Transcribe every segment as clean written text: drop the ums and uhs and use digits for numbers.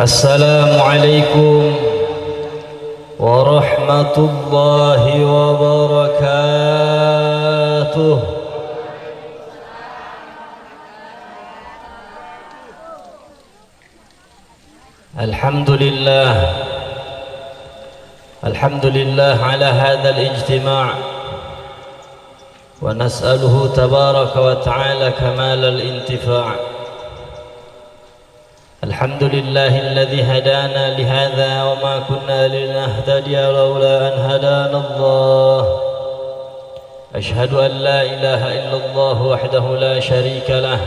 Assalamualaikum warahmatullahi wabarakatuh. Alhamdulillah ala hadzal ijtima' wa nas'aluhu tabaraka wa ta'ala kamal al-intifa'. الحمد لله الذي هدانا لهذا وما كنا لنهتدي لولا أن هدانا الله. أشهد أن لا إله إلا الله وحده لا شريك له،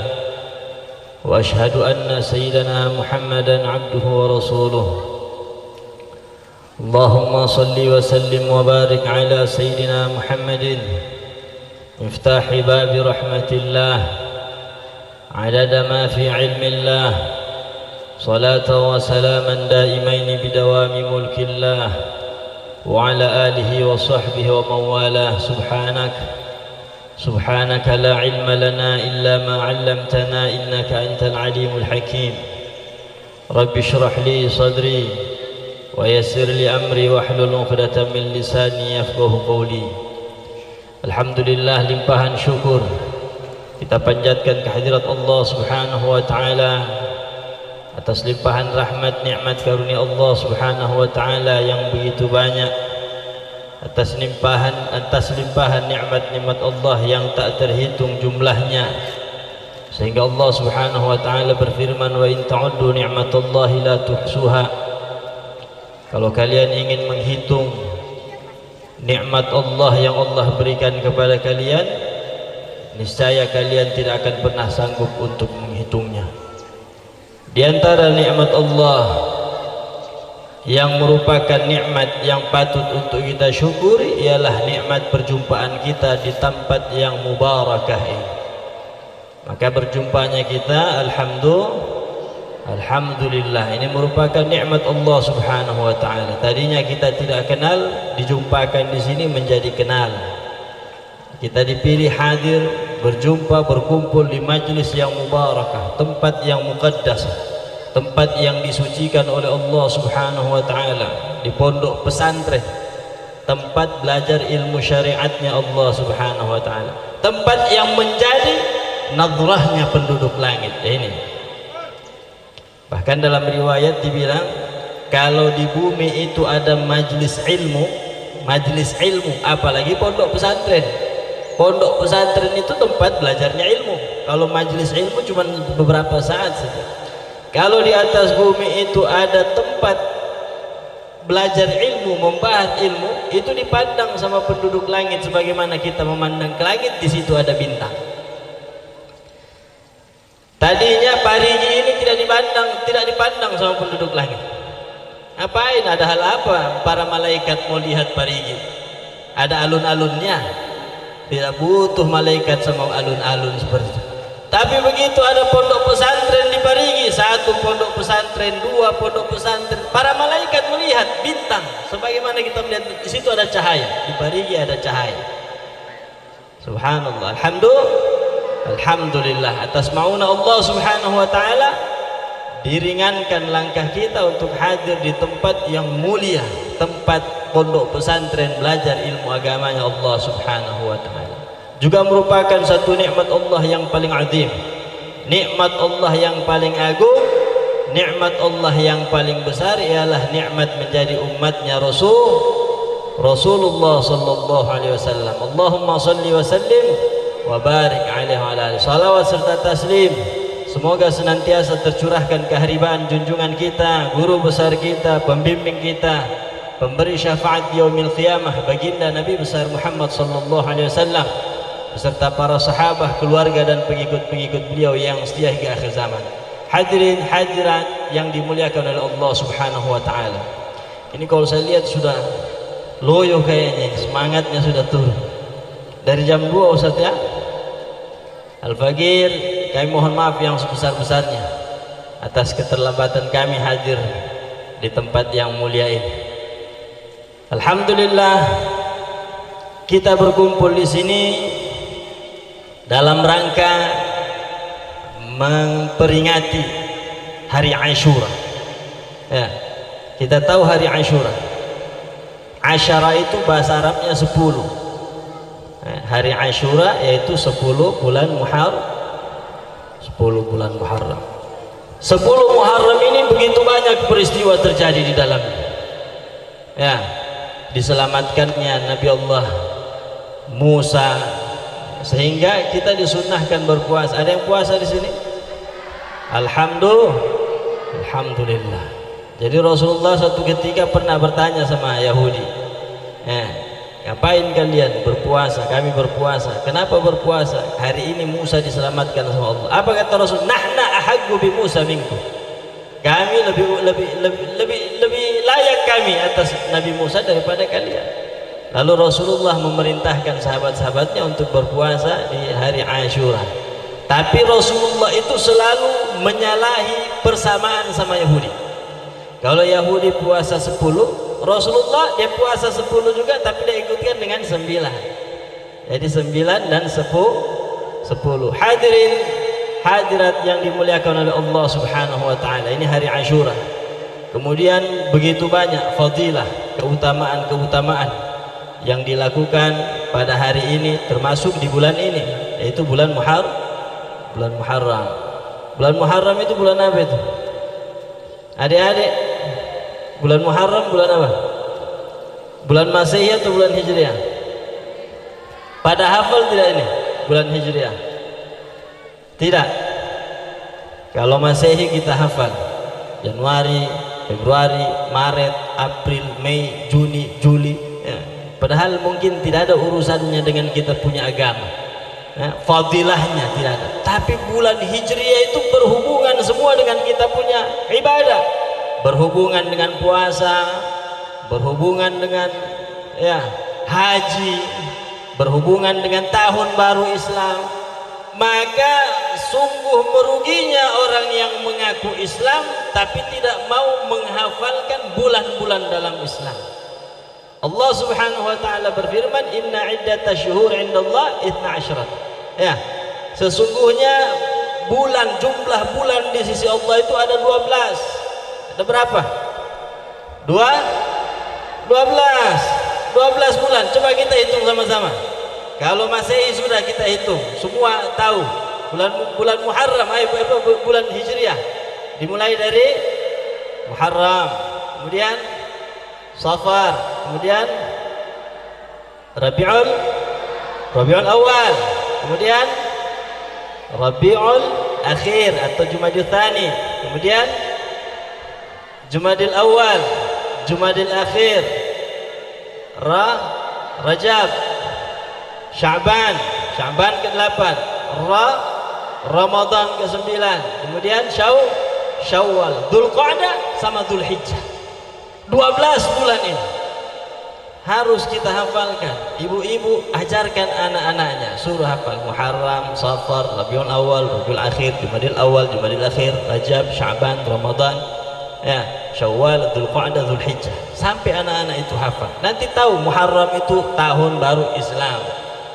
وأشهد أن سيدنا محمدا عبده ورسوله. اللهم صل وسلم وبارك على سيدنا محمد مفتاح باب رحمة الله عدد ما في علم الله، صلاة وسلاما دائمين بدوام ملك الله وعلى آله وصحبه ومن والاه. سبحانك لا علم لنا إلا ما علمتنا إنك أنت العليم الحكيم. رب اشرح لي صدري ويسر لي أمري واحلل عقدة من لساني يفقه قولي. Alhamdulillah, limpahan syukur kita panjatkan kehadirat Allah Subhanahu wa taala atas limpahan rahmat nikmat karunia Allah Subhanahu wa taala yang begitu banyak, atas limpahan nikmat Allah yang tak terhitung jumlahnya, sehingga Allah Subhanahu wa taala berfirman, wa in ta'uddu ni'matallahi la tuhsuha. Kalau kalian ingin menghitung nikmat Allah yang Allah berikan kepada kalian, niscaya kalian tidak akan pernah sanggup untuk menghitungnya. Di antara nikmat Allah yang merupakan nikmat yang patut untuk kita syukuri ialah nikmat perjumpaan kita di tempat yang mubarakah ini. Maka berjumpanya kita alhamdulillah, ini merupakan nikmat Allah Subhanahu wa taala. Tadinya kita tidak kenal, dijumpakan di sini menjadi kenal. Kita dipilih hadir, berjumpa, berkumpul di majlis yang mubarakah, tempat yang muqaddas, tempat yang disucikan oleh Allah Subhanahu wa taala, di pondok pesantren, tempat belajar ilmu syariatnya Allah Subhanahu wa taala, tempat yang menjadi nadrahnya penduduk langit. Ini bahkan dalam riwayat dibilang, kalau di bumi itu ada majlis ilmu, apalagi pondok pesantren. Pondok pesantren itu tempat belajarnya ilmu. Kalau majelis ilmu cuma beberapa saat saja. Kalau di atas bumi itu ada tempat belajar ilmu, membahas ilmu, itu dipandang sama penduduk langit sebagaimana kita memandang ke langit. Di situ ada bintang. Tadinya Parigi ini tidak dipandang sama penduduk langit. Apain, ada hal apa para malaikat mau lihat Parigi? Ada alun-alunnya. Tidak butuh malaikat sama alun-alun seperti itu. Tapi begitu ada pondok pesantren di Parigi, 1 pondok pesantren, 2 pondok pesantren, para malaikat melihat bintang sebagaimana kita melihat di situ ada cahaya. Di Parigi ada cahaya. Subhanallah. Alhamdulillah atas mauna Allah Subhanahu wa taala diringankan langkah kita untuk hadir di tempat yang mulia, tempat pondok pesantren belajar ilmu agamanya Allah Subhanahu wa taala. Juga merupakan satu nikmat Allah yang paling azim, nikmat Allah yang paling agung, nikmat Allah yang paling besar ialah nikmat menjadi umatnya Rasulullah sallallahu alaihi wasallam. Allahumma salli wa sallim wa barik alaihi wa ala alihi. Salawat serta taslim semoga senantiasa tercurahkan keharibaan junjungan kita, guru besar kita, pembimbing kita, pemberi syafaat di yaumil qiyamah, baginda Nabi besar Muhammad sallallahu alaihi wasallam beserta para sahabat, keluarga dan pengikut-pengikut beliau yang setia hingga akhir zaman. Hadirin hadirat yang dimuliakan oleh Allah Subhanahu wa taala. Ini kalau saya lihat sudah loyo kayaknya, semangatnya sudah turun. Dari jam 2 Ustaz ya. Al-Faqir, kami mohon maaf yang sebesar-besarnya atas keterlambatan kami hadir di tempat yang mulia ini. Alhamdulillah kita berkumpul di sini dalam rangka memperingati hari Ashura. Ya, kita tahu hari Ashura. Asyara itu bahasa Arabnya 10. Hari Ashura yaitu 10 bulan Muharram. 10 bulan Muharram. 10 Muharram ini begitu banyak peristiwa terjadi di dalamnya. Ya, diselamatkannya Nabi Allah Musa, sehingga kita disunnahkan berpuasa. Ada yang puasa di sini? Alhamdulillah. Jadi Rasulullah suatu ketika pernah bertanya sama Yahudi, ngapain kalian berpuasa? Kami berpuasa. Kenapa berpuasa? Hari ini Musa diselamatkan sama Allah. Apa kata Rasul? Nahna ahaggu bi Musa minkum. Kami lebih layak kami atas Nabi Musa daripada kalian. Lalu Rasulullah memerintahkan sahabat-sahabatnya untuk berpuasa di hari Ashura. Tapi Rasulullah itu selalu menyalahi persamaan sama Yahudi. Kalau Yahudi puasa 10, Rasulullah dia puasa 10 juga, tapi dia ikutkan dengan 9. Jadi 9 dan 10. Hadirin hadirat yang dimuliakan oleh Allah Subhanahu wa taala, ini hari Ashura. Kemudian begitu banyak fadilah, keutamaan yang dilakukan pada hari ini, termasuk di bulan ini, yaitu bulan Muharram. Bulan Muharram itu bulan apa itu? Adik-adik, bulan Muharram bulan apa? Bulan Masehi atau bulan Hijriah? Pada hafal tidak ini? Bulan Hijriah? Tidak. Kalau Masehi kita hafal Januari, Februari, Maret, April, Mei, Juni, Juli, ya. Padahal mungkin tidak ada urusannya dengan kita punya agama, ya, fadilahnya tidak ada. Tapi bulan Hijriah itu berhubungan semua dengan kita punya ibadah, berhubungan dengan puasa, berhubungan dengan haji, berhubungan dengan tahun baru Islam. Maka sungguh meruginya orang yang mengaku Islam tapi tidak mau menghafalkan bulan-bulan dalam Islam. Allah Subhanahu wa taala berfirman, "Inna iddatash syuhur 'indallah 12." Ya, sesungguhnya jumlah bulan di sisi Allah itu ada 12. Ada berapa? 12 bulan. Coba kita hitung sama-sama. Kalau Masehi sudah kita hitung, semua tahu. Bulan Muharram, bulan Hijriah. Dimulai dari Muharram, kemudian Safar, kemudian Rabiul Awal, kemudian Rabiul Akhir atau Jumadil Tsani, kemudian Jumadil Awal, Jumadil Akhir, Rajab, Sya'ban ke-8, Ramadan ke-9, kemudian Syawal, Dzulqa'dah sama Dzulhijjah. 12 bulan ini harus kita hafalkan. Ibu-ibu ajarkan anak-anaknya, suruh hafal Muharram, Safar, Rabiul Awal, Rabiul Akhir, Jumadil Awal, Jumadil Akhir, Rajab, Sya'ban, Ramadan, ya, Syawal, Dzulqa'dah, Dzulhijjah, sampai anak-anak itu hafal. Nanti tahu Muharram itu tahun baru Islam,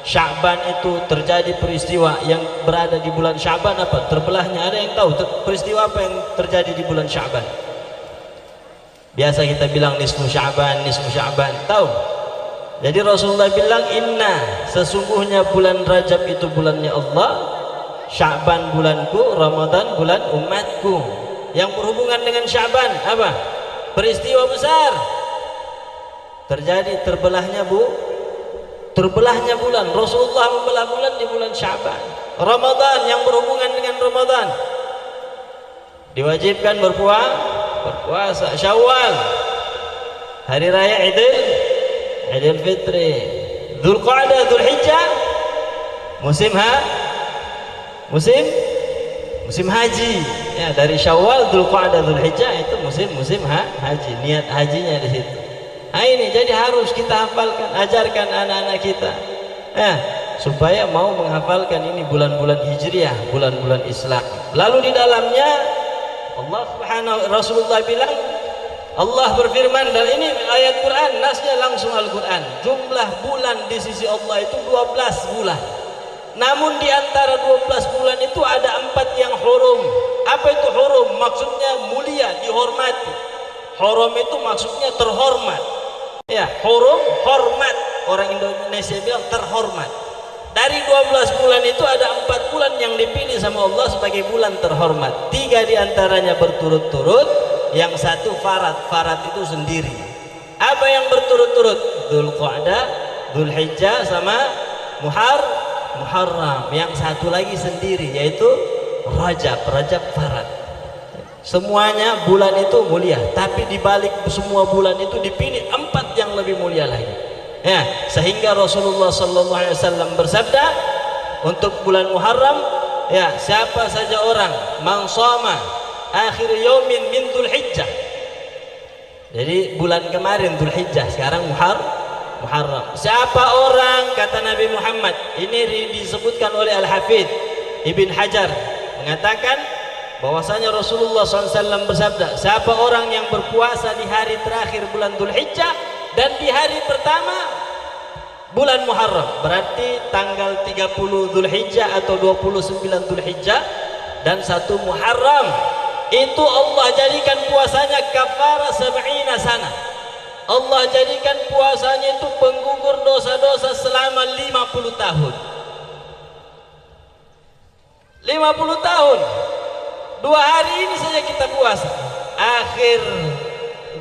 Sya'ban itu terjadi peristiwa yang berada di bulan Sya'ban apa? Terbelahnya ada yang tahu peristiwa apa yang terjadi di bulan Sya'ban? Biasa kita bilang nisfu Sya'ban, tahu? Jadi Rasulullah bilang inna, sesungguhnya bulan Rajab itu bulannya Allah, Sya'ban bulanku, Ramadan bulan umatku. Yang berhubungan dengan Sya'ban apa? Peristiwa besar terjadi, terbelahnya bulan. Rasulullah membelah bulan di bulan Sya'ban. Ramadan, yang berhubungan dengan Ramadan, diwajibkan berpuasa. Syawal, hari raya Idul Fitri. Dzulqa'dah, Dzulhijjah, musim haji. Ya, dari Syawal, Dzulqa'dah, Dzulhijjah itu musim haji. Niat hajinya di situ. Nah, ini jadi harus kita hafalkan, ajarkan anak-anak kita, supaya mau menghafalkan ini bulan-bulan Hijriah, bulan-bulan Islam. Lalu di dalamnya Rasulullah bilang, Allah berfirman, dan ini ayat Quran, nasnya langsung Al-Quran, jumlah bulan di sisi Allah itu 12 bulan. Namun di antara 12 bulan itu ada 4 yang hurum. Apa itu hurum? Maksudnya mulia, dihormati. Hurum itu maksudnya terhormat. Ya, hurum, hormat. Orang Indonesia bilang terhormat. Dari 12 bulan itu ada 4 bulan yang dipilih sama Allah sebagai bulan terhormat. 3 diantaranya berturut-turut, yang 1 Farat itu sendiri. Apa yang berturut-turut? Dzulqa'dah, Dzulhijjah sama Muharram. Yang 1 lagi sendiri, yaitu Rajab Farat. Semuanya bulan itu mulia, tapi dibalik semua bulan itu dipilih 4 yang lebih mulia lagi. Ya, sehingga Rasulullah SAW bersabda untuk bulan Muharram, ya, siapa saja orang man shoma akhir yaumin min Dzulhijjah. Jadi bulan kemarin Dzulhijjah, sekarang Muharram. Siapa orang, kata Nabi Muhammad, ini disebutkan oleh Al-Hafidz Ibn Hajar, mengatakan bahwasanya Rasulullah SAW bersabda, siapa orang yang berpuasa di hari terakhir bulan Dzulhijjah dan di hari pertama bulan Muharram, berarti tanggal 30 Dzulhijjah atau 29 Dzulhijjah dan 1 Muharram, itu Allah jadikan puasanya kafara sab'ina sana. Allah jadikan puasanya itu penggugur dosa-dosa selama 50 tahun. 50 tahun. 2 hari ini saja kita puasa, akhir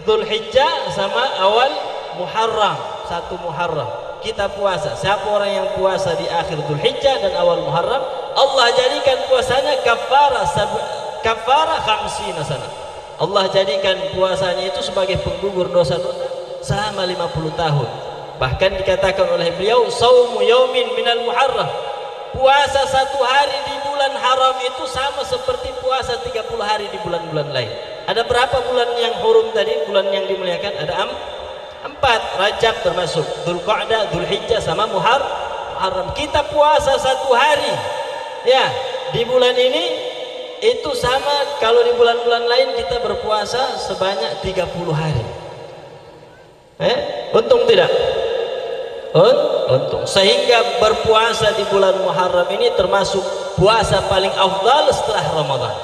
Dzulhijjah sama awal Muharram, 1 Muharram kita puasa. Siapa orang yang puasa di akhir Dzulhijjah dan awal Muharram, Allah jadikan puasanya kafara 50 sana. Allah jadikan puasanya itu sebagai penggugur dosa-dosa selama 50 tahun. Bahkan dikatakan oleh beliau, saumu yaumin minal Muharram, puasa 1 hari di bulan haram itu sama seperti puasa 30 hari di bulan-bulan lain. Ada berapa bulan yang hurum tadi, bulan yang dimuliakan? Ada 4. Rajab termasuk, Dzulqa'dah, Dzulhijjah sama Muharram. Kita puasa 1 hari, ya, di bulan ini itu sama kalau di bulan-bulan lain kita berpuasa sebanyak 30 hari. Untung tidak? Untung. Sehingga berpuasa di bulan Muharram ini termasuk puasa paling afdal setelah Ramadan.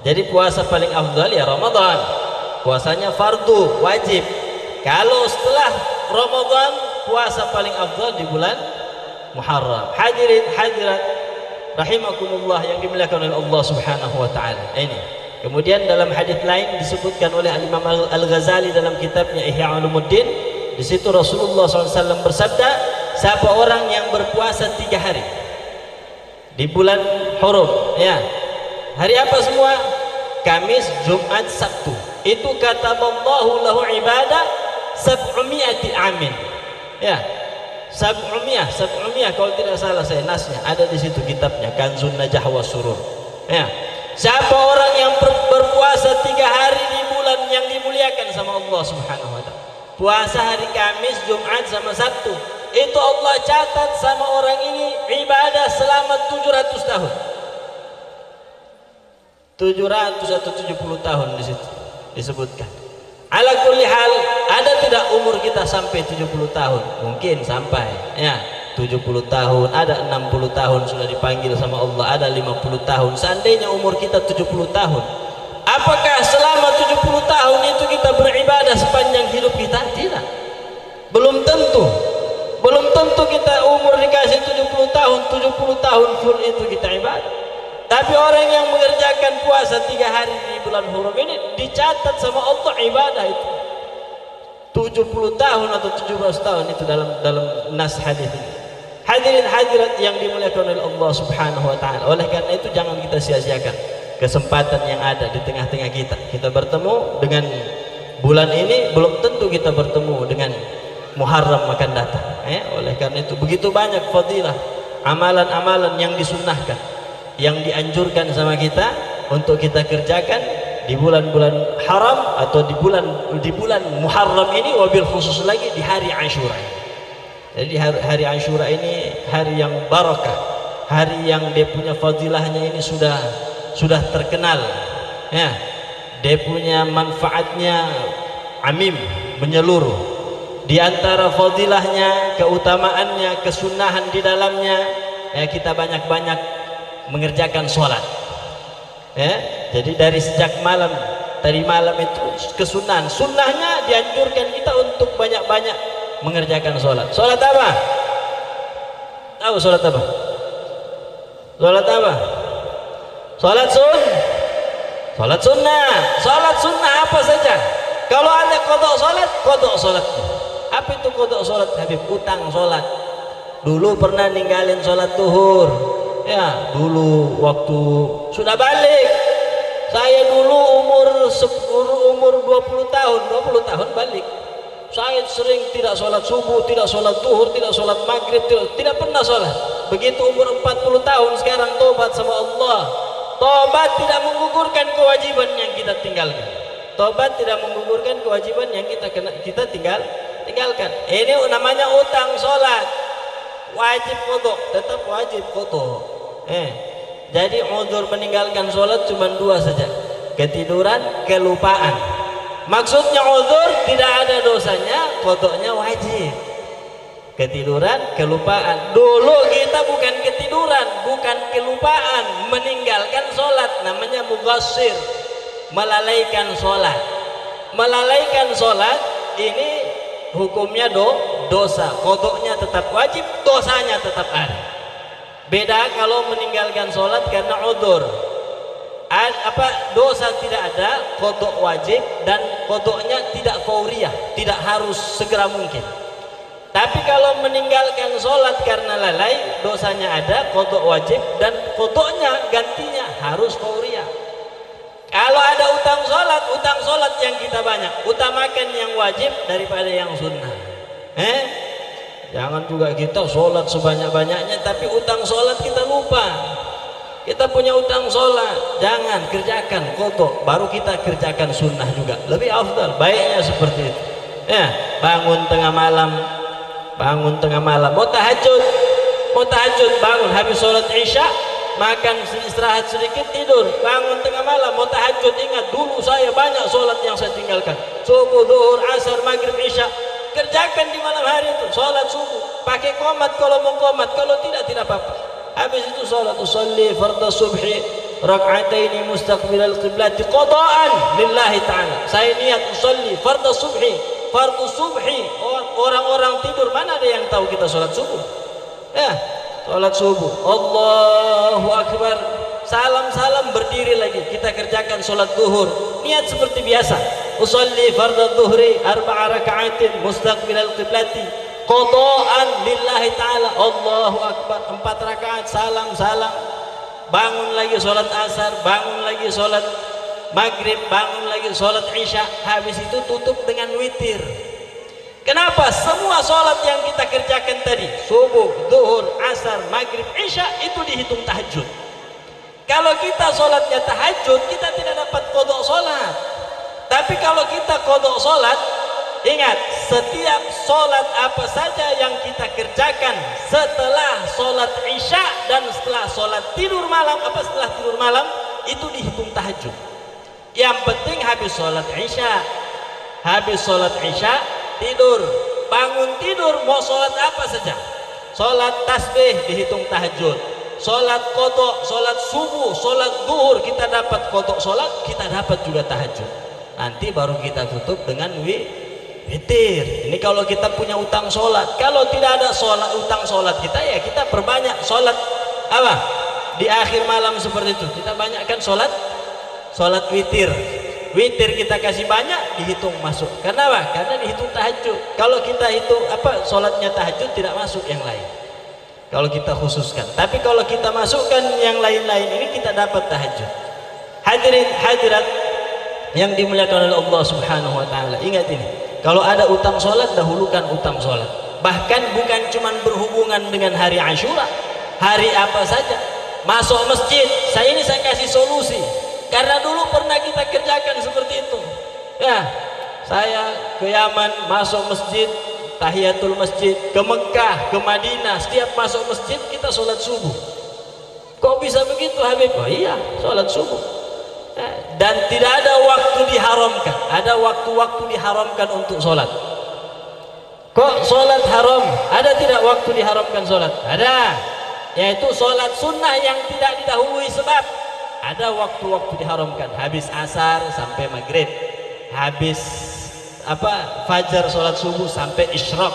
Jadi puasa paling afdal ya Ramadan, puasanya fardu wajib. Kalau setelah Ramadan, puasa paling afdal di bulan Muharram. Hadirin hadirat rahimakumullah yang dimuliakan oleh Allah Subhanahu wa taala. Ini. Kemudian dalam hadis lain disebutkan oleh Imam Al-Ghazali dalam kitabnya Ihya Ulumuddin, di situ Rasulullah SAW bersabda, siapa orang yang berpuasa 3 hari di bulan Hurum, ya, hari apa semua? Kamis, Jumat, Sabtu. Itu kataballahu lahu ibadah 700 amin. Ya. 700 kalau tidak salah saya nasnya ada di situ kitabnya Kanzun Najah wa Surur. Ya. Siapa orang yang berpuasa 3 hari di bulan yang dimuliakan sama Allah Subhanahu wa taala. Puasa hari Kamis, Jumat sama Sabtu. Itu Allah catat sama orang ini ibadah selama 700 tahun. 700 atau 70 tahun di situ disebutkan. Ala kulli hal, ada tidak umur kita sampai 70 tahun? Mungkin sampai, ya. 70 tahun, ada 60 tahun sudah dipanggil sama Allah, ada 50 tahun. Seandainya umur kita 70 tahun, apakah selama 70 tahun itu kita beribadah sepanjang hidup kita? Tidak. Belum tentu. Belum tentu kita umur dikasih 70 tahun, 70 tahun full itu kita ibadah. Tapi orang yang mengerjakan puasa 3 hari di bulan Hurum ini dicatat sama Allah ibadah itu 70 tahun atau 17 tahun itu dalam nas hadis ini. Hadirin hadirat yang dimuliakan oleh Allah Subhanahu wa taala. Oleh karena itu jangan kita sia-siakan kesempatan yang ada di tengah-tengah kita. Kita bertemu dengan bulan ini, belum tentu kita bertemu dengan Muharram akan datang. Oleh karena itu begitu banyak fadilah, amalan-amalan yang disunnahkan, yang dianjurkan sama kita untuk kita kerjakan di bulan-bulan haram atau di bulan Muharram ini, wabil khusus lagi di hari Ashura. Jadi hari Ashura ini hari yang barakah, hari yang dia punya fadilahnya ini sudah terkenal, ya. Dia punya manfaatnya amim, menyeluruh. Di antara fadilahnya, keutamaannya, kesunahan di dalamnya, ya, kita banyak-banyak mengerjakan sholat, ya. Jadi dari sejak malam, tadi malam itu kesunahan, sunnahnya dianjurkan kita untuk banyak-banyak mengerjakan sholat. Sholat apa? Tahu sholat apa? Sholat apa? Sholat sholat sunnah. Sholat sunnah apa saja. Kalau ada kodok sholat. Apa itu kodok sholat? Habib, utang sholat. Dulu pernah ninggalin sholat zuhur, ya, dulu waktu sudah balik. Saya dulu umur 20 tahun balik. Saya sering tidak sholat subuh, tidak sholat zuhur, tidak sholat maghrib, tidak pernah sholat. Begitu umur 40 tahun sekarang tobat sama Allah. Tobat tidak menggugurkan kewajiban yang kita tinggalkan. Tobat tidak menggugurkan kewajiban yang kita tinggalkan. Ini namanya utang sholat. Wajib qadha, tetap wajib qadha. Jadi uzur meninggalkan sholat cuma 2 saja. Ketiduran, kelupaan. Maksudnya uzur tidak ada dosanya, qadhanya wajib. Ketiduran, kelupaan. Dulu kita bukan ketiduran, bukan kelupaan, meninggalkan sholat, namanya mughassir, melalaikan sholat. Melalaikan sholat ini hukumnya dosa, qadhanya tetap wajib, dosanya tetap ada. Beda kalau meninggalkan sholat karena uzur. Dosa tidak ada, qadha wajib, dan qadhanya tidak fauriyah, tidak harus segera mungkin. Tapi kalau meninggalkan sholat karena lalai, dosanya ada, qadha wajib, dan qadhanya gantinya harus fauriyah. Kalau ada utang sholat yang kita banyak, utamakan yang wajib daripada yang sunnah. Jangan juga kita sholat sebanyak-banyaknya tapi utang sholat kita lupa. Kita punya utang sholat, jangan kerjakan qadha, baru kita kerjakan sunnah juga, lebih afdal, baiknya seperti itu. Ya, bangun tengah malam, mau tahajud, bangun habis sholat isya, makan istirahat sedikit, tidur, bangun tengah malam mau tahajud. Ingat, dulu saya banyak sholat yang saya tinggalkan, subuh, zuhur, asar, maghrib, isya. Kerjakan di malam hari itu, sholat subuh, pakai qomat kalau mau qomat, kalau tidak apa-apa. Habis itu sholat, usalli fardhu subhi rak'ataini mustaqbilal qiblati qada'an lillahi ta'ala. Saya niat usalli fardhu subhi. Orang-orang tidur, mana ada yang tahu kita sholat subuh? Ya, sholat subuh, Allahu Akbar, salam berdiri lagi, kita kerjakan sholat zuhur, niat seperti biasa, usalli fardhu dhuhri 4 raka'atin mustaqbilal qiblati qada'an lillahi ta'ala, Allahu Akbar, 4 rakaat, salam, bangun lagi sholat asar, bangun lagi sholat maghrib, bangun lagi sholat isya, habis itu tutup dengan witir. Kenapa? Semua sholat yang kita kerjakan tadi, subuh, zuhur, asar, maghrib, isya, itu dihitung tahajud. Kalau kita sholatnya tahajud, kita tidak dapat qadha sholat. Tapi kalau kita qadha sholat, ingat, setiap sholat apa saja yang kita kerjakan setelah sholat isya dan setelah sholat tidur malam, setelah tidur malam, itu dihitung tahajud. Yang penting habis sholat isya, tidur, bangun tidur, mau sholat apa saja, sholat tasbih dihitung tahajud, sholat qadha, sholat subuh, sholat zuhur, kita dapat qadha sholat, kita dapat juga tahajud. Nanti baru kita tutup dengan witir. Ini kalau kita punya utang sholat. Kalau tidak ada utang sholat kita, ya kita perbanyak sholat apa di akhir malam seperti itu. Kita banyakkan sholat witir. Witir kita kasih banyak, dihitung masuk. Karena apa? Karena dihitung tahajud. Kalau kita hitung sholatnya tahajud, tidak masuk yang lain. Kalau kita khususkan. Tapi kalau kita masukkan yang lain-lain ini, kita dapat tahajud. Hadirin hadirat yang dimuliakan oleh Allah Subhanahu wa taala, ingat ini. Kalau ada utang sholat, dahulukan utang sholat. Bahkan bukan cuma berhubungan dengan hari Asyura, hari apa saja. Masuk masjid, saya kasih solusi. Karena dulu pernah kita kerjakan seperti itu. Ya, saya ke Yaman, masuk masjid, tahiyatul masjid, ke Mekah, ke Madinah, setiap masuk masjid kita sholat subuh. Kok bisa begitu Habib? Oh iya, sholat subuh. Dan tidak ada waktu diharamkan. Ada waktu-waktu diharamkan untuk sholat. Kok sholat haram? Ada tidak waktu diharamkan sholat? Ada. Yaitu sholat sunnah yang tidak didahului sebab. Ada waktu-waktu diharamkan. Habis asar sampai maghrib, habis fajar sholat subuh sampai isyraq,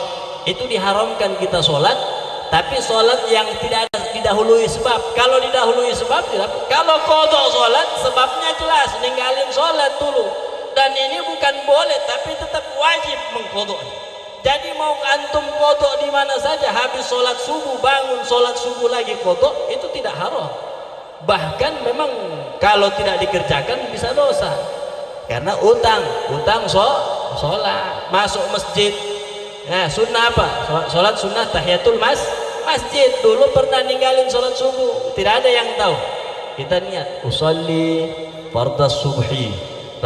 itu diharamkan kita sholat. Tapi sholat yang tidak ada didahului sebab. Kalau didahului sebab tidak. Kalau qadha sholat, sebabnya jelas, ninggalin sholat dulu. Dan ini bukan boleh, tapi tetap wajib mengqadha. Jadi mau antum qadha di mana saja, habis sholat subuh bangun sholat subuh lagi qadha, itu tidak haram. Bahkan memang kalau tidak dikerjakan bisa dosa. Karena utang sholat, masuk masjid. Nah, sunnah apa? Sholat sunnah tahiyatul masjid. Dulu pernah ninggalin sholat subuh, tidak ada yang tahu. Kita niat usolli fardhu subhi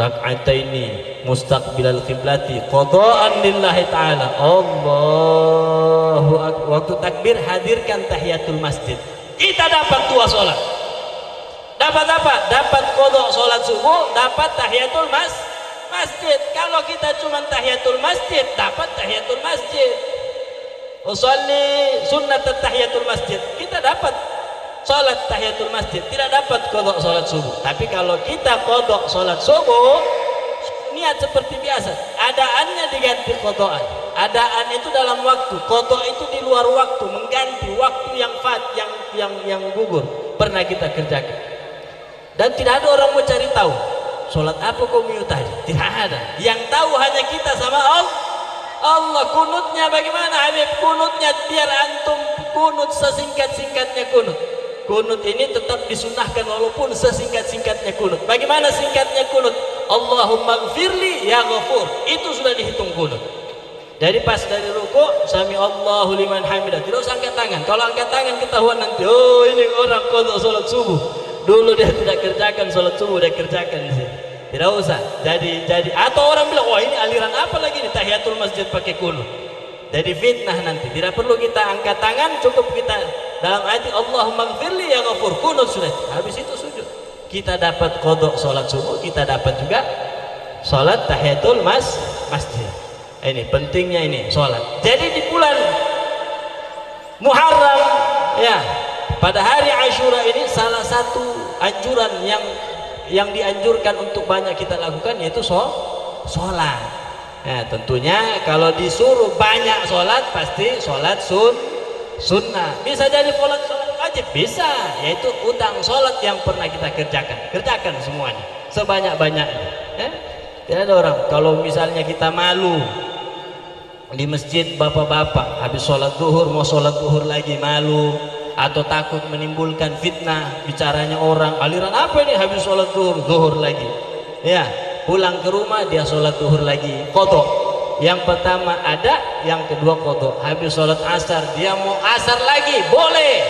rak'ataini mustaqbilal qiblati qada'an lillahi ta'ala. Allahu akbar. Waktu takbir hadirkan tahiyatul masjid. Kita dapat dua sholat. Dapat apa? Dapat qadha sholat subuh, dapat tahiyatul masjid. Kalau kita cuma tahiyatul masjid, dapat tahiyatul masjid. Usolli sunnat tahiyatul masjid, kita dapat sholat tahiyatul masjid, tidak dapat qadha sholat subuh. Tapi kalau kita qadha sholat subuh, niat seperti biasa, adaannya diganti qadhaan. Adaan itu dalam waktu, qadha itu di luar waktu, mengganti waktu yang gugur. Pernah kita kerjakan. Dan tidak ada orang mau cari tahu sholat apa kau tadi, tidak ada. Yang tahu hanya kita sama Allah. Kunutnya bagaimana Habib? Kunutnya biar antum kunut sesingkat-singkatnya kunut. Kunut ini tetap disunahkan walaupun sesingkat-singkatnya kunut. Bagaimana singkatnya kunut? Allahumma gfirli ya ghafur. Itu sudah dihitung kunut. Jadi pas dari ruku, sami Allahu liman hamidah, tidak usah angkat tangan. Kalau angkat tangan ketahuan nanti, oh ini orang qadha sholat subuh. Dulu dia tidak kerjakan sholat subuh, dia kerjakan di sini. Tidak usah. Jadi atau orang bilang, wah ini aliran apa lagi di tahiyatul masjid pakai kunut. Jadi fitnah nanti. Tidak perlu kita angkat tangan, cukup kita dalam hati Allahumma gfirli ya ghafur, kunut sudah. Habis itu sujud. Kita dapat qadha sholat subuh, kita dapat juga sholat tahiyatul masjid. Ini pentingnya ini sholat. Jadi di bulan Muharram, ya, pada hari Asyura ini salah satu anjuran yang dianjurkan untuk banyak kita lakukan yaitu sholat. Nah, tentunya kalau disuruh banyak sholat, pasti sholat sunnah. Bisa jadi sholat wajib, bisa, yaitu utang sholat yang pernah kita kerjakan semuanya sebanyak-banyaknya. Tidak ada orang kalau misalnya kita malu di masjid, bapak-bapak habis sholat zuhur mau sholat zuhur lagi malu, atau takut menimbulkan fitnah, bicaranya orang aliran apa ini habis sholat zuhur lagi. Ya, pulang ke rumah dia sholat zuhur lagi, qadha. Yang pertama ada, yang kedua qadha. Habis sholat asar dia mau asar lagi, boleh.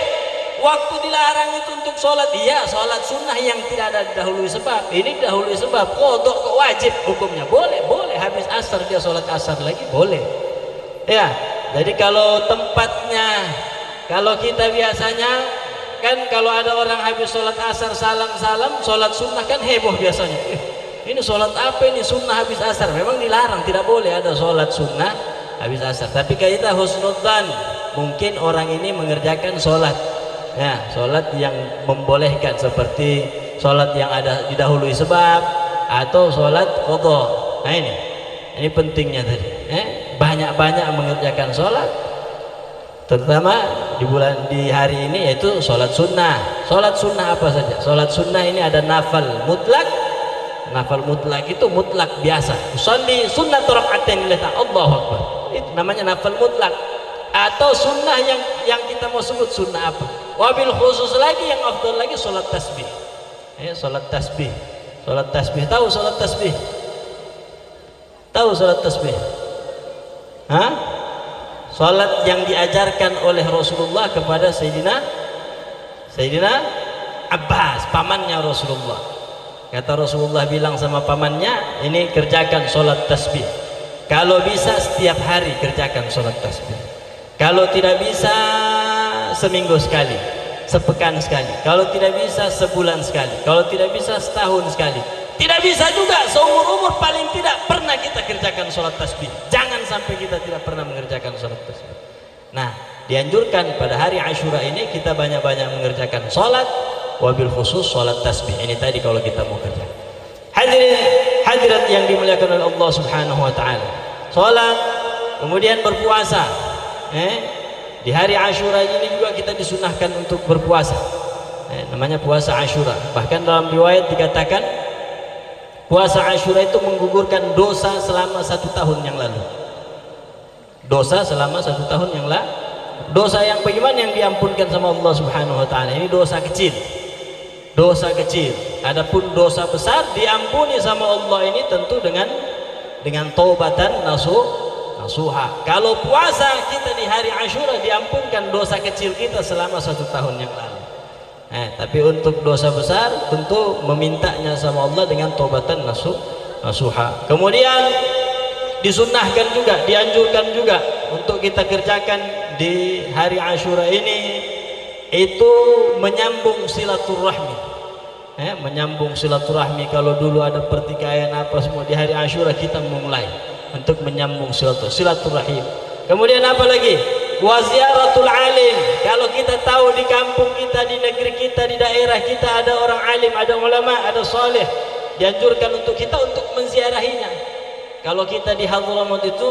Waktu dilarang itu untuk sholat, iya sholat sunnah yang tidak ada dahului sebab. Ini dahului sebab, qadha kok wajib hukumnya, boleh. Habis asar dia sholat asar lagi, boleh. Ya, jadi kalau tempatnya, kalau kita biasanya kan kalau ada orang habis sholat asar salam sholat sunnah kan heboh biasanya. Ini sholat apa ini, sunnah habis asar? Memang dilarang, tidak boleh ada sholat sunnah habis asar. Tapi kita husnudzan, mungkin orang ini mengerjakan sholat, ya sholat yang membolehkan seperti sholat yang ada didahului sebab atau sholat qadha. Nah ini pentingnya tadi. Banyak-banyak mengerjakan sholat, terutama di hari ini, yaitu sholat sunnah. Sholat sunnah apa saja? Sholat sunnah ini ada nafal mutlak. Nafal mutlak itu mutlak biasa. Sholli sunnat rakaatain lillahi, Allahu Akbar. Itu namanya nafal mutlak. Atau sunnah yang kita mau sebut sunnah apa? Wabil khusus lagi yang afdal lagi sholat tasbih. Sholat tasbih. Sholat tasbih, tahu sholat tasbih? Tahu sholat tasbih? Hah? Sholat yang diajarkan oleh Rasulullah kepada Sayyidina Abbas, pamannya Rasulullah. Kata Rasulullah bilang sama pamannya, ini kerjakan sholat tasbih. Kalau bisa setiap hari kerjakan sholat tasbih. Kalau tidak bisa seminggu sekali, sepekan sekali. Kalau tidak bisa sebulan sekali. Kalau tidak bisa setahun sekali. Tidak bisa juga seumur-umur paling tidak pernah kita kerjakan sholat tasbih. Jangan sampai kita tidak pernah mengerjakan sholat tasbih. Nah, dianjurkan pada hari Asyura ini kita banyak-banyak mengerjakan sholat, wabil khusus sholat tasbih. Ini tadi kalau kita mau kerja. Hadirat yang dimuliakan oleh Allah Subhanahu Wa Taala. Sholat, kemudian berpuasa. Di hari Asyura ini juga kita disunahkan untuk berpuasa. Namanya puasa Asyura. Bahkan dalam riwayat dikatakan puasa Asyura itu menggugurkan dosa selama 1 tahun yang lalu. Dosa selama 1 tahun yang lalu. Dosa yang bagaimana yang diampunkan sama Allah Subhanahu Wa Taala? Ini dosa kecil. Dosa kecil. Adapun dosa besar diampuni sama Allah ini tentu dengan taubatan nasuha. Kalau puasa kita di hari Asyura diampunkan dosa kecil kita selama 1 tahun yang lalu. Tapi untuk dosa besar tentu memintanya sama Allah dengan taubatan nasuha. Kemudian disunnahkan juga, dianjurkan juga untuk kita kerjakan di hari Asyura ini, itu menyambung silaturahmi. Menyambung silaturahmi. Kalau dulu ada pertikaian apa semua, di hari Asyura kita memulai untuk menyambung silaturahim. Kemudian apa lagi? Wa ziyaratul alim. Kalau kita tahu di kampung kita, di negeri kita, di daerah kita ada orang alim, ada ulama, ada saleh, dianjurkan untuk kita untuk menziarahinya. Kalau kita di Hadramaut itu,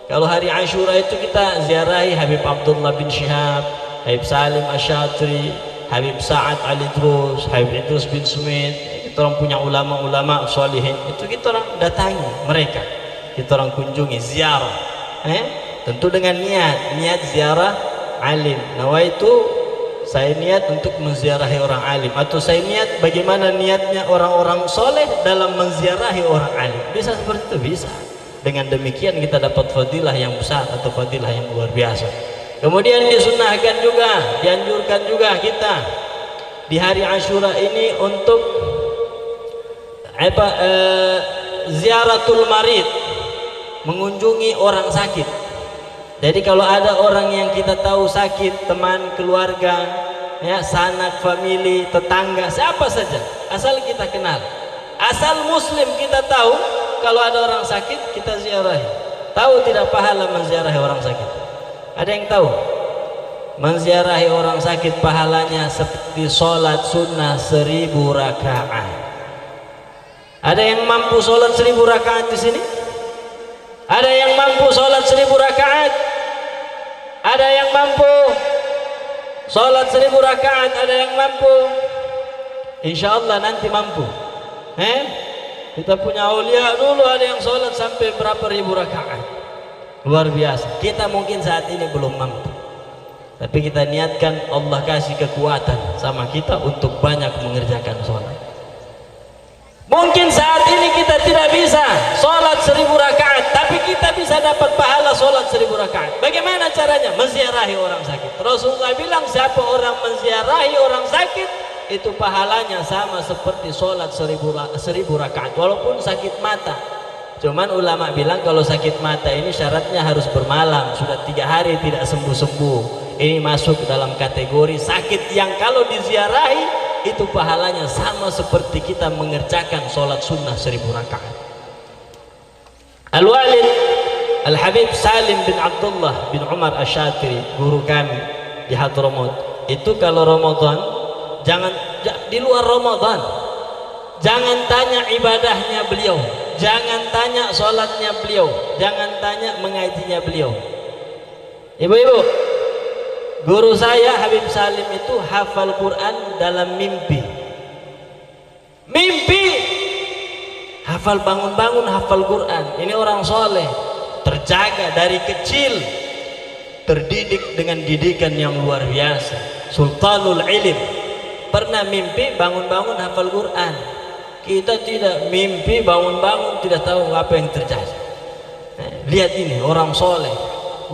kalau hari Asyura itu kita ziarahi Habib Abdullah bin Syihab, Habib Salim Asyatri, Habib Sa'ad Al-Idrus, Habib Idrus bin Sumit. Kita orang punya ulama-ulama salihin, itu kita orang datangi mereka, kita orang kunjungi, ziarah. Tentu dengan niat ziarah alim. Nawaitu, saya niat untuk menziarahi orang alim, atau saya niat bagaimana niatnya orang-orang soleh dalam menziarahi orang alim. Bisa seperti itu, bisa. Dengan demikian kita dapat fadilah yang besar atau fadilah yang luar biasa. Kemudian disunahkan juga, dianjurkan juga kita di hari Asyura ini untuk ziaratul marid, mengunjungi orang sakit. Jadi kalau ada orang yang kita tahu sakit, teman, keluarga, ya, sanak, famili, tetangga, siapa saja, asal kita kenal, asal muslim kita tahu, kalau ada orang sakit kita ziarahi. Tahu tidak pahala menziarahi orang sakit? Ada yang tahu? Menziarahi orang sakit pahalanya seperti sholat sunnah 1000 rakaat. Ada yang mampu sholat 1000 rakaat di sini? Ada yang mampu sholat 1000 rakaat? Ada yang mampu sholat 1000 rakaat? Ada yang mampu? Insya Allah nanti mampu. Kita punya aulia dulu ada yang sholat sampai berapa ribu rakaat, luar biasa. Kita mungkin saat ini belum mampu, tapi kita niatkan Allah kasih kekuatan sama kita untuk banyak mengerjakan sholat. Mungkin saat tidak bisa sholat 1000 rakaat, tapi kita bisa dapat pahala sholat 1000 rakaat. Bagaimana caranya? Menziarahi orang sakit. Rasulullah bilang siapa orang menziarahi orang sakit, itu pahalanya sama seperti sholat 1000 rakaat, walaupun sakit mata. Cuman ulama bilang kalau sakit mata ini syaratnya harus bermalam, sudah 3 hari tidak sembuh-sembuh. Ini masuk dalam kategori sakit yang kalau diziarahi itu pahalanya sama seperti kita mengerjakan sholat sunnah 1000 rakaat. Al-Walid Al-Habib Salim bin Abdullah bin Umar Asy-Syatiri, guru kami di Hadramaut, itu kalau Ramadan, jangan di luar Ramadan, jangan tanya ibadahnya beliau, jangan tanya sholatnya beliau, jangan tanya mengajinya beliau. Ibu-ibu, guru saya Habib Salim itu hafal Quran dalam mimpi. Mimpi hafal, bangun-bangun hafal Quran. Ini orang soleh, terjaga dari kecil, terdidik dengan didikan yang luar biasa. Sultanul Ilim. Pernah mimpi bangun-bangun hafal Quran. Kita tidak mimpi bangun-bangun tidak tahu apa yang terjadi. Lihat ini orang soleh,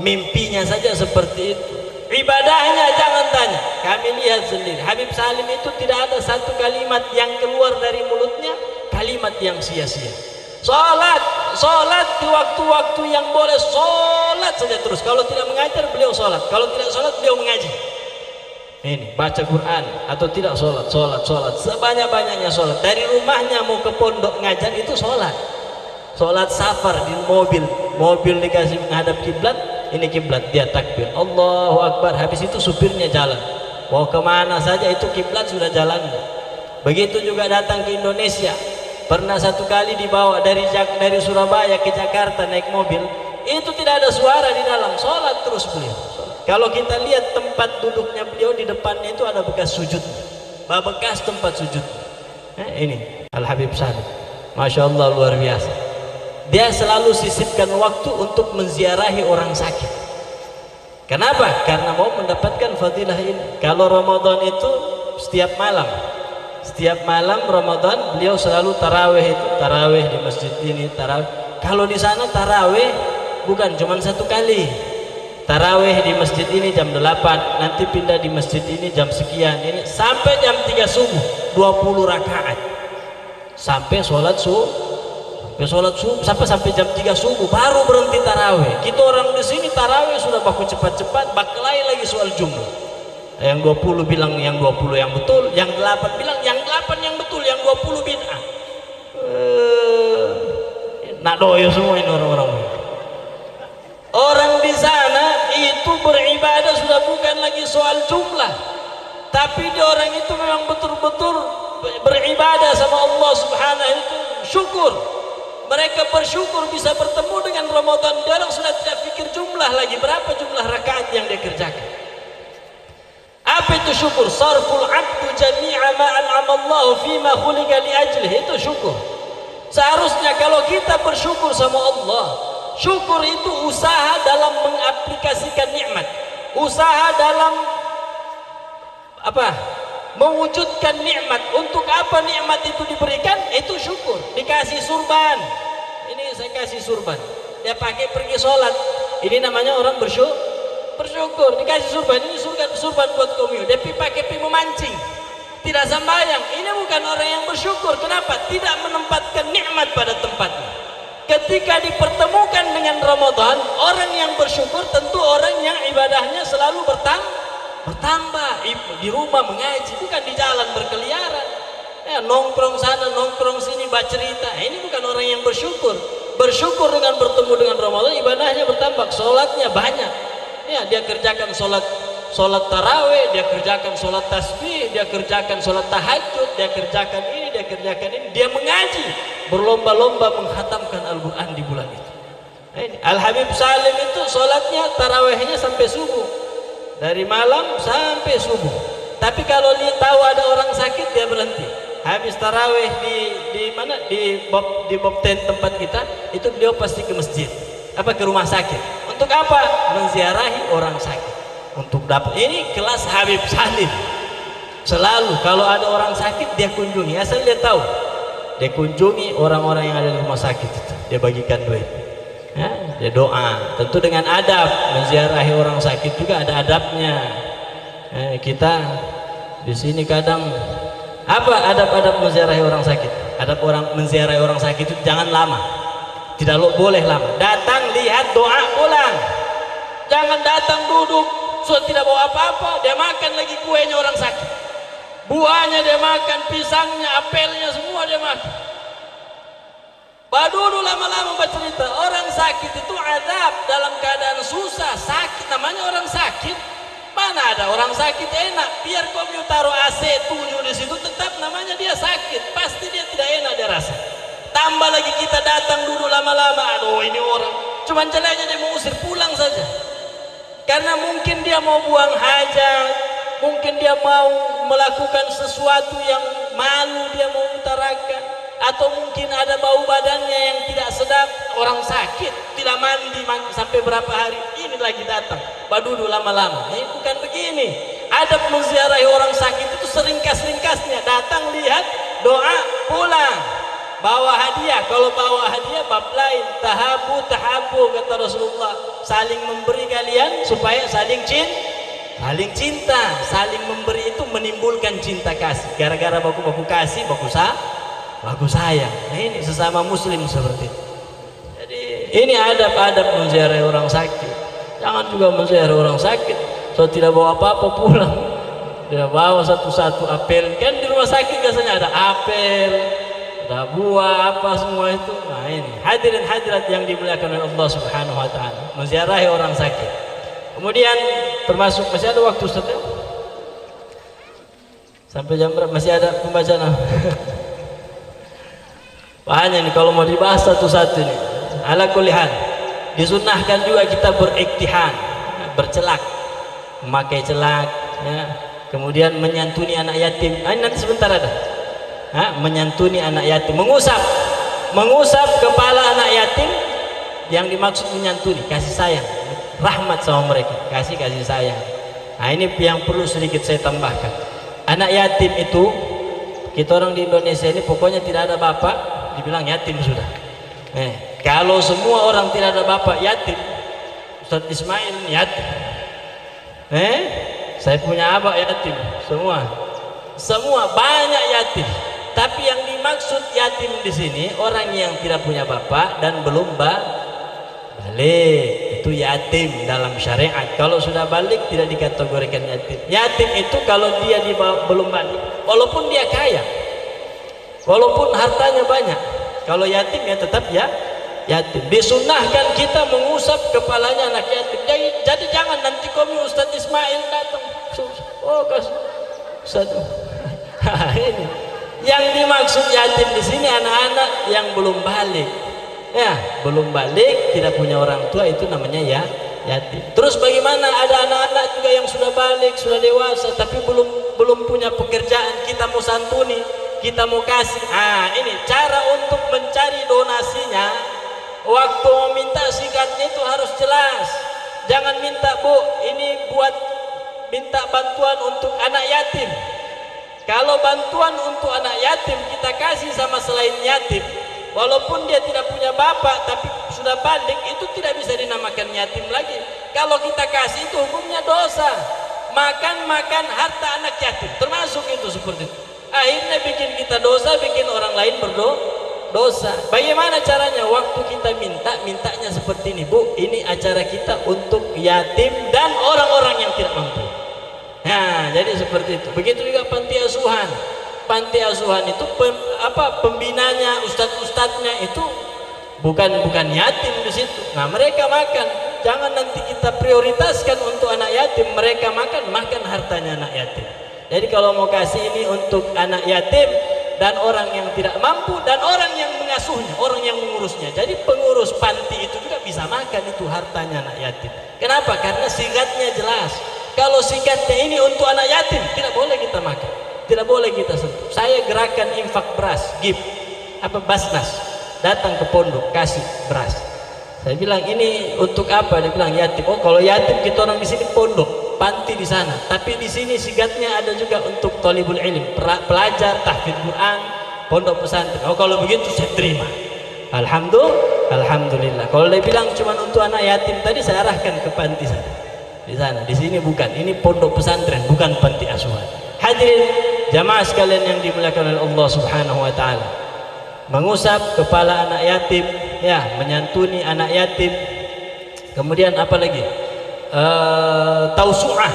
mimpinya saja seperti itu. Ibadahnya jangan tanya, kami lihat sendiri. Habib Salim itu tidak ada satu kalimat yang keluar dari mulutnya kalimat yang sia-sia. Sholat di waktu-waktu yang boleh, sholat saja terus. Kalau tidak mengajar beliau sholat, kalau tidak sholat beliau mengaji. Ini baca Quran atau tidak sholat sebanyak-banyaknya sholat. Dari rumahnya mau ke pondok ngajar itu sholat. Sholat safar di mobil dikasih menghadap kiblat, ini kiblat, dia takbir Allahu Akbar, habis itu supirnya jalan mau kemana saja itu kiblat sudah jalan. Begitu juga datang ke Indonesia, pernah satu kali dibawa dari Surabaya ke Jakarta naik mobil, itu tidak ada suara di dalam, sholat terus beliau. Kalau kita lihat tempat duduknya beliau, di depannya itu ada bekas sujud, bekas tempat sujud. Ini Al-Habib Salim, Masya Allah, luar biasa. Dia selalu sisipkan waktu untuk menziarahi orang sakit. Kenapa? Karena mau mendapatkan fadilah ini. Kalau Ramadan itu setiap malam Ramadan beliau selalu taraweh di masjid ini, taraweh. Kalau di sana taraweh bukan cuma satu kali. Taraweh di masjid ini jam 8, nanti pindah di masjid ini jam sekian, ini sampai jam 3 subuh 20 rakaat. Sampai sholat subuh sampai jam 3 subuh baru berhenti taraweh. Kita orang di sini taraweh sudah baku cepat-cepat, baklai lagi soal jumlah. Yang 20 bilang yang 20 yang betul, yang 8 bilang yang 8 yang betul, yang 20 bid'ah. Nak doyo semua ini orang-orang. Orang di sana itu beribadah sudah bukan lagi soal jumlah, tapi dia orang itu memang betul-betul beribadah sama Allah Subhanahu itu syukur. Mereka bersyukur bisa bertemu dengan Ramadan. Dia orang sudah tidak pikir jumlah lagi, berapa jumlah rakaat yang dia kerjakan. Apa itu syukur? Sarful abdu jami'a ma an'amallahu fima khuliqa li ajlihi, itu syukur. Seharusnya kalau kita bersyukur sama Allah, syukur itu usaha dalam mengaplikasikan nikmat, usaha dalam mewujudkan nikmat. Untuk apa nikmat itu diberikan? Itu syukur. Dikasih surban, ini saya kasih surban, dia pakai pergi sholat, ini namanya orang bersyukur. Dikasih surban, ini surban buat kaum, dia pakai memancing, tidak sembahyang, ini bukan orang yang bersyukur. Kenapa? Tidak menempatkan nikmat pada tempatnya. Ketika dipertemukan dengan Ramadan, orang yang bersyukur tentu orang yang ibadahnya selalu bertambah, di rumah mengaji, bukan di jalan berkeliaran, nongkrong sana nongkrong sini bercerita. Ini bukan orang yang bersyukur. Bersyukur dengan bertemu dengan Ramadan, ibadahnya bertambah, sholatnya banyak. Dia kerjakan sholat taraweh, dia kerjakan sholat tasbih, dia kerjakan sholat tahajud, dia kerjakan ini, dia kerjakan ini, dia mengaji, berlomba-lomba menghatamkan Al-Quran di bulan itu. Al-Habib Salim itu sholatnya tarawehnya sampai subuh, dari malam sampai subuh. Tapi kalau dia tahu ada orang sakit, dia berhenti. Habis taraweh di bob tent tempat kita itu, beliau pasti ke masjid, ke rumah sakit. Untuk apa? Menziarahi orang sakit. Untuk dapat, ini kelas Habib Salim. Selalu kalau ada orang sakit dia kunjungi, asal dia tahu dia kunjungi orang-orang yang ada di rumah sakit itu, dia bagikan duit, ya, dia doa, tentu dengan adab. Menziarahi orang sakit juga ada adabnya. Kita di sini kadang apa adab-adab menziarahi orang sakit? Adab orang menziarahi orang sakit itu jangan lama, tidak boleh lama. Datang, lihat, doa, pulang. Jangan datang duduk, sudah tidak bawa apa-apa, dia makan lagi kuenya orang sakit. Buahnya dia makan, pisangnya, apelnya semua dia makan. Badudu lama-lama bercerita, orang sakit itu adab dalam keadaan susah, sakit, namanya orang sakit. Mana ada orang sakit enak, biar kau taruh AC 7 di situ tetap namanya dia sakit, pasti dia tidak enak dia rasa. Tambah lagi kita datang duduk lama-lama, aduh ini orang, cuman jeleknya dia mau usir pulang saja. Karena mungkin dia mau buang hajat, mungkin dia mau melakukan sesuatu yang malu dia mau utarakan, atau mungkin ada bau badannya yang tidak sedap. Orang sakit tidak mandi sampai berapa hari, ini lagi datang badudu lama-lama. Ini bukan begini. Adab menziarahi orang sakit itu seringkas-ringkasnya, datang, lihat, doa, pulang. Bawa hadiah, kalau bawa hadiah bab lain. Tahabu kata Rasulullah, saling memberi kalian supaya saling cinta. Saling memberi itu menimbulkan cinta kasih. Gara-gara baku kasih, baku sayang. Nah, ini sesama muslim seperti itu. Jadi ini adab-adab menziarahi orang sakit. Jangan juga menziarahi orang sakit so tidak bawa apa-apa pulang. Dia bawa satu-satu apel. Kan di rumah sakit biasanya ada apel, ada buah, apa semua itu. Nah ini hadirin hadirat yang dimuliakan oleh Allah Subhanahu wa taala, menziarahi orang sakit. Kemudian termasuk, masih ada waktu Ustaz ya? Sampai jam berapa? Masih ada pembacaan? Banyak nih kalau mau dibahas satu-satu nih. Ala kulli hal, disunnahkan juga kita beriktihan, bercelak, memakai celak, ya. Kemudian menyantuni anak yatim. Nanti sebentar ada. Menyantuni anak yatim, mengusap kepala anak yatim. Yang dimaksud menyantuni, kasih sayang, rahmat sama mereka, kasih sayang. Nah ini yang perlu sedikit saya tambahkan. Anak yatim itu, kita orang di Indonesia ini pokoknya tidak ada bapak, dibilang yatim sudah. Kalau semua orang tidak ada bapak, yatim. Ustaz Ismail yatim. Saya punya abah yatim, semua banyak yatim. Tapi yang dimaksud yatim di sini orang yang tidak punya bapak dan belum balik, itu yatim dalam syariat. Kalau sudah balik tidak dikategorikan yatim. Yatim itu kalau dia belum balik, walaupun dia kaya, walaupun hartanya banyak, kalau yatim ya tetap yatim. Disunnahkan kita mengusap kepalanya anak yatim. Jadi jangan nanti kami Ustaz Ismail datang, Ustaz. Ini yang dimaksud yatim di sini anak-anak yang belum balik. Ya, belum balik, tidak punya orang tua, itu namanya yatim. Terus bagaimana ada anak-anak juga yang sudah balik, sudah dewasa tapi belum punya pekerjaan, kita mau santuni, kita mau kasih. Ini cara untuk mencari donasinya. Waktu meminta sikatnya itu harus jelas. Jangan minta, Bu, ini buat minta bantuan untuk anak yatim. Kalau bantuan untuk anak yatim kita kasih sama selain yatim, walaupun dia tidak punya bapak tapi sudah balik, itu tidak bisa dinamakan yatim lagi. Kalau kita kasih itu hukumnya dosa. Makan harta anak yatim, termasuk itu seperti itu. Akhirnya bikin kita dosa, bikin orang lain berdosa. Bagaimana caranya? Waktu kita mintanya seperti ini, Bu, ini acara kita untuk yatim dan orang-orang yang tidak mampu. Nah, jadi seperti itu. Begitu juga panti asuhan. Panti asuhan itu pembinanya, ustadz-ustadznya itu bukan yatim di situ. Nah, mereka makan. Jangan nanti kita prioritaskan untuk anak yatim, mereka makan hartanya anak yatim. Jadi kalau mau kasih ini untuk anak yatim dan orang yang tidak mampu dan orang yang mengasuhnya, orang yang mengurusnya. Jadi pengurus panti itu juga bisa makan itu hartanya anak yatim. Kenapa? Karena sigatnya jelas. Kalau sikatnya ini untuk anak yatim, tidak boleh kita makan, tidak boleh kita sentuh. Saya gerakan infak beras, Basnas, datang ke pondok kasih beras. Saya bilang ini untuk apa? Dia bilang yatim. Oh, kalau yatim kita orang di sini pondok, panti di sana. Tapi di sini sigatnya ada juga untuk thalibul ilm, pelajar tahfidz Quran, pondok pesantren. Oh kalau begitu saya terima. Alhamdulillah. Kalau dia bilang cuma untuk anak yatim tadi, saya arahkan ke panti sana. Di sana, di sini bukan. Ini pondok pesantren, bukan panti asuhan. Hadirin jamaah sekalian yang dimuliakan oleh Allah Subhanahu wa taala. Mengusap kepala anak yatim, ya, menyantuni anak yatim. Kemudian apa lagi? Tausu'ah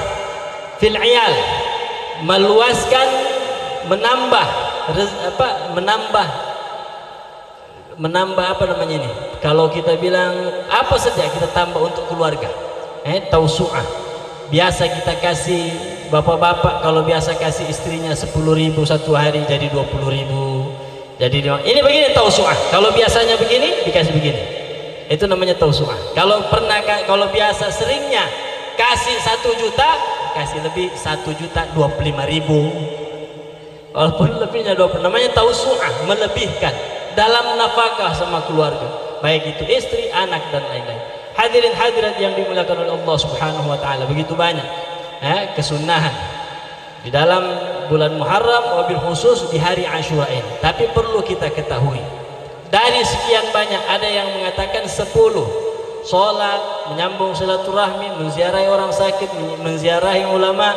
fil iyal, meluaskan, menambah apa namanya ini? Kalau kita bilang apa saja kita tambah untuk keluarga. Tausu'ah. Biasa kita kasih bapak-bapak, kalau biasa kasih istrinya 10.000 satu hari jadi 20.000. Jadi ini begini tausu'ah. Kalau biasanya begini dikasih begini. Itu namanya tausu'ah. Kalau biasa seringnya kasih 1 juta, kasih lebih 1.025.000. Walaupun lebihnya 20, namanya tausu'ah, melebihkan dalam nafkah sama keluarga, baik itu istri, anak dan lain-lain. Hadirin hadirat yang dimuliakan oleh Allah Subhanahu wa taala, begitu banyak kesunahan di dalam bulan Muharram, wabil khusus di hari Asyura ini. Tapi perlu kita ketahui, dari sekian banyak ada yang mengatakan 10 sholat, menyambung silaturahmi, menziarahi orang sakit, menziarahi ulama,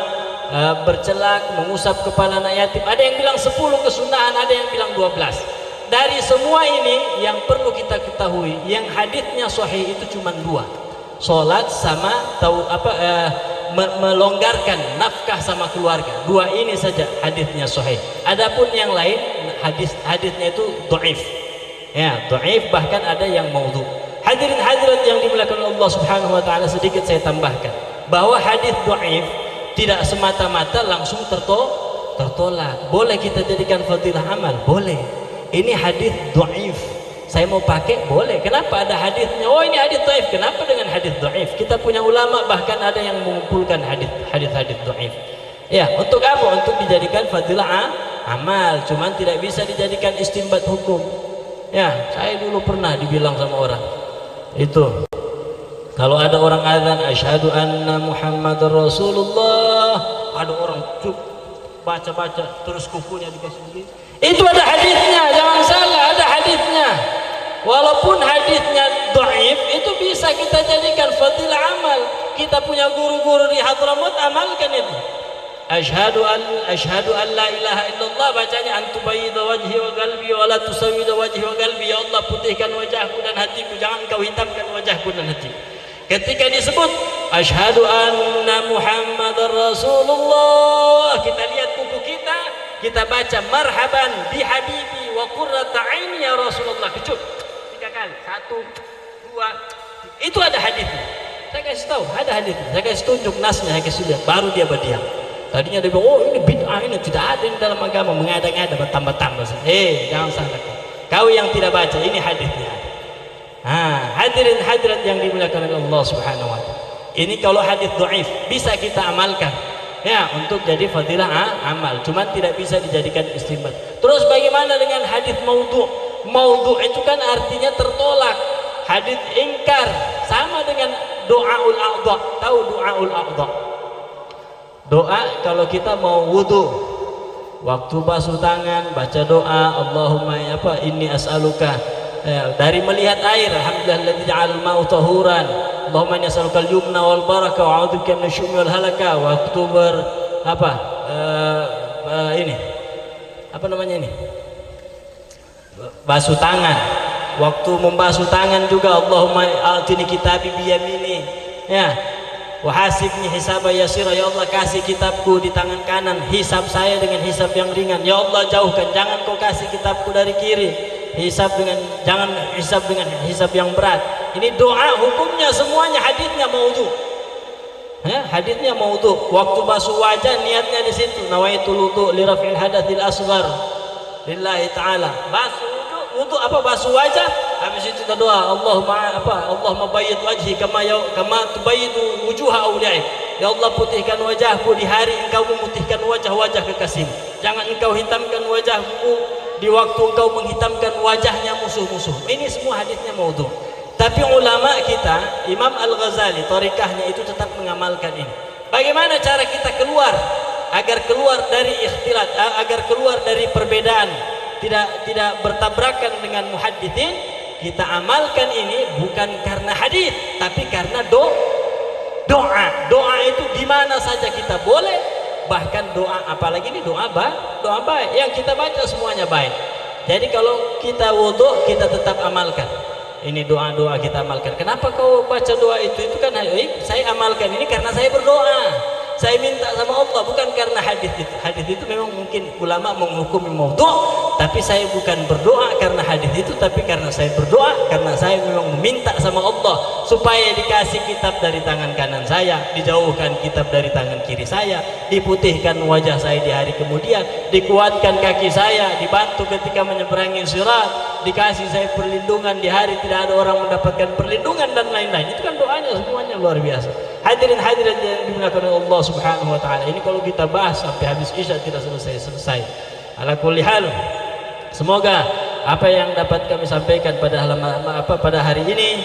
bercelak, mengusap kepala anak yatim. Ada yang bilang 10 kesunahan, ada yang bilang 12. Dari semua ini yang perlu kita ketahui, yang haditsnya sahih itu cuma 2. Sholat sama melonggarkan nafkah sama keluarga. 2 ini saja haditsnya sahih. Adapun yang lain haditsnya itu dhaif. Ya, dhaif, bahkan ada yang maudhu. Hadirin hadirat yang dimuliakan Allah Subhanahu wa taala, sedikit saya tambahkan bahwa hadis dhaif tidak semata-mata langsung tertolak. Boleh kita jadikan fadilah amal, boleh. Ini hadis dhaif, saya mau pakai boleh. Kenapa ada hadisnya? Oh ini hadis dhaif. Kenapa dengan hadis dhaif? Kita punya ulama bahkan ada yang mengumpulkan hadis dhaif. Ya, untuk apa? Untuk dijadikan fadilah amal, cuman tidak bisa dijadikan istinbat hukum. Ya, saya dulu pernah dibilang sama orang itu, kalau ada orang azan asyhadu anna Muhammadar Rasulullah, ada orang baca terus kukunya dikasih begitu. Itu ada hadisnya, jangan salah, ada hadisnya. Walaupun hadisnya dhaif, itu bisa kita jadikan fadilah amal. Kita punya guru-guru di Hadramut, amalkan itu. Asyhadu an la ilaha illallah, bacanya antubayyida wajhi wa qalbi wa la tusawwida wajhi wa qalbi. Ya Allah, putihkan wajahku dan hatiku, jangan kau hitamkan wajahku dan hatiku. Ketika disebut asyhadu anna Muhammadar Rasulullah, kita lihat kuku kita baca marhaban bi habibi wa qurrata aini ya Rasulullah, kecup 3 kali, 1, 2. Itu ada hadisnya. Saya kasih tahu, ada hadisnya. Saya kasih tunjuk nasnya, saya kasih lihat, baru dia berdiam. Tadinya dia bilang, oh ini bid'ah, ini tidak ada di dalam agama, mengada-ngada, bertambah-tambah. Jangan salah kau yang tidak baca, ini hadisnya. Hadirin hadirat yang dimuliakan oleh Allah Subhanahu wa taala. Ini kalau hadis dhaif bisa kita amalkan, ya, untuk jadi fadilah amal, cuman tidak bisa dijadikan istinbat. Terus bagaimana dengan hadis maudhu'? Maudhu' itu kan artinya tertolak, hadis ingkar, sama dengan doaul a'dha. Tahu doaul a'dha? Doa kalau kita mau wudu, waktu basuh tangan baca doa Allahumma inni as'aluka, dari melihat air, alhamdulillahilladzi ja'al ma'u tahuran, Allahumma inni as'aluka al-yumna wal baraka wa a'udzubika minasy syummi wal halaka. Waktu basuh tangan, waktu membasuh tangan juga Allahumma a'tini kitabi biyamini, ya, wahasibni hisaba yasira, ya Allah kasih kitabku di tangan kanan, hisab saya dengan hisab yang ringan. Ya Allah jauhkan, jangan kau kasih kitabku dari kiri, jangan hisab dengan hisab yang berat. Ini doa, hukumnya semuanya hadisnya maudhu. Hadisnya maudhu. Waktu basuh wajah niatnya di situ, nawaitul wudu li raf'il hadatsil asghar lillahi ta'ala. Basuh wudu basuh wajah, habis itu kita doa Allahumma bayyid wajhi kama tubayyidu wujuha awliyaik. Ya Allah putihkan wajahku di hari engkau memutihkan wajah-wajah kekasihmu. Jangan engkau hitamkan wajahku di waktu engkau menghitamkan wajahnya musuh-musuh. Ini semua hadisnya maudhu. Tapi ulama kita, Imam Al-Ghazali, thariqahnya itu tetap mengamalkan ini. Bagaimana cara kita keluar agar keluar dari ikhtilat, agar keluar dari perbedaan tidak bertabrakan dengan muhadditsin, kita amalkan ini bukan karena hadis tapi karena doa. Doa itu di mana saja kita boleh, bahkan doa apalagi ini doa baik yang kita baca semuanya baik. Jadi kalau kita wudu kita tetap amalkan. Ini doa-doa kita amalkan. Kenapa kau baca doa itu? Itu kan saya amalkan ini karena saya berdoa. Saya minta sama Allah bukan karena hadis itu. Hadis itu memang mungkin ulama menghukumi maudhu', tapi saya bukan berdoa karena hadis itu, tapi karena saya berdoa karena saya memang meminta sama Allah supaya dikasih kitab dari tangan kanan saya, dijauhkan kitab dari tangan kiri saya, diputihkan wajah saya di hari kemudian, dikuatkan kaki saya, dibantu ketika menyeberangi sirat, dikasih saya perlindungan di hari tidak ada orang mendapatkan perlindungan dan lain-lain. Itu kan doanya semuanya luar biasa. Hadirin hadirat yang dimuliakan oleh Allah Subhanahu wa taala. Ini kalau kita bahas sampai habis Isya tidak selesai. Ala kulli hal, semoga apa yang dapat kami sampaikan pada hari ini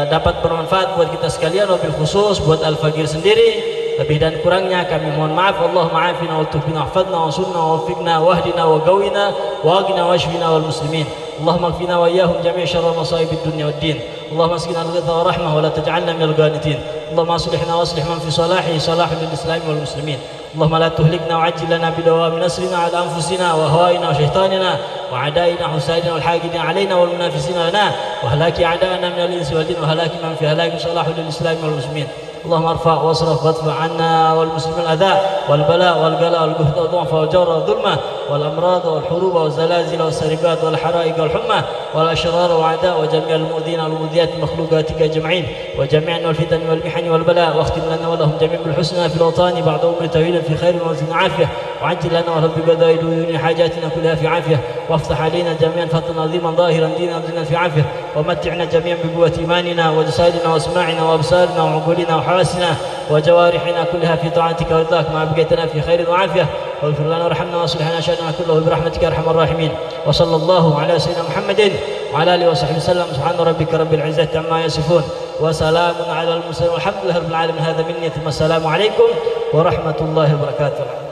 dapat bermanfaat buat kita sekalian, wabil khusus buat Al-Faqir sendiri. Lebih dan kurangnya kami mohon maaf. Allah ma'afina wa tuhfina wahfadna wa sunna wa wafiqna wahdina wa gawina wa agina wa shfina wal muslimin. Allahumma kfina wa iyahum jami' syarra masaibid dunya wad din. Allahumma askina al-ghitha wa rahmah wa la taj'alna minal ghanitin. Allahumma aslihna wa aslih man fi salahi salahu lil islam wal muslimin. اللهم لا تهلكنا وعجل لنا بدوام نصرنا على أنفسنا وهوائنا وشيطاننا وعدائنا حسادنا والحاقدين علينا والمنافسين لنا وهلاك أعدائنا من الإنس والجن وهلاك من في هلاك صلاح للإسلام والمسلمين. اللهم ارفع واصرف وادفع عنا والمسلمين الأذى والبلاء والقلاء والجهد والضعف والجور والظلمة والأمراض والحروب والزلازل والسرقات والحرائق والحمى والأشرار والأعداء وجميع المؤذين والمؤذيات مخلوقاتك أجمعين وجميع الفتن والمحن والبلاء واختم لنا ولهم جميع بالحسنى في الأوطان بعد عمر طويل في خير وزن عافية وعجل لنا ولهم بقضاء ديون حاجاتنا كلها في عافية وافتح علينا جميعا فتحا عظيما ظاهرا دينا ودينا في عافية ومتعنا جميعا بقوة إيماننا وجسادنا وأسماعنا وأبصارنا وعقولنا وحواسنا وجوارحنا كلها في طاعتك ورضاك ما بقيتنا في خير وعافية واغفر لنا وارحمنا واصلح لنا شأننا كله برحمتك يا أرحم الراحمين. وصلى الله على سيدنا محمد وعلى آله وصحبه وسلم. سبحان ربك رب العزة عما يصفون وسلام على المرسلين والحمد لله رب العالمين. هذا مني ثم السلام عليكم ورحمة الله وبركاته.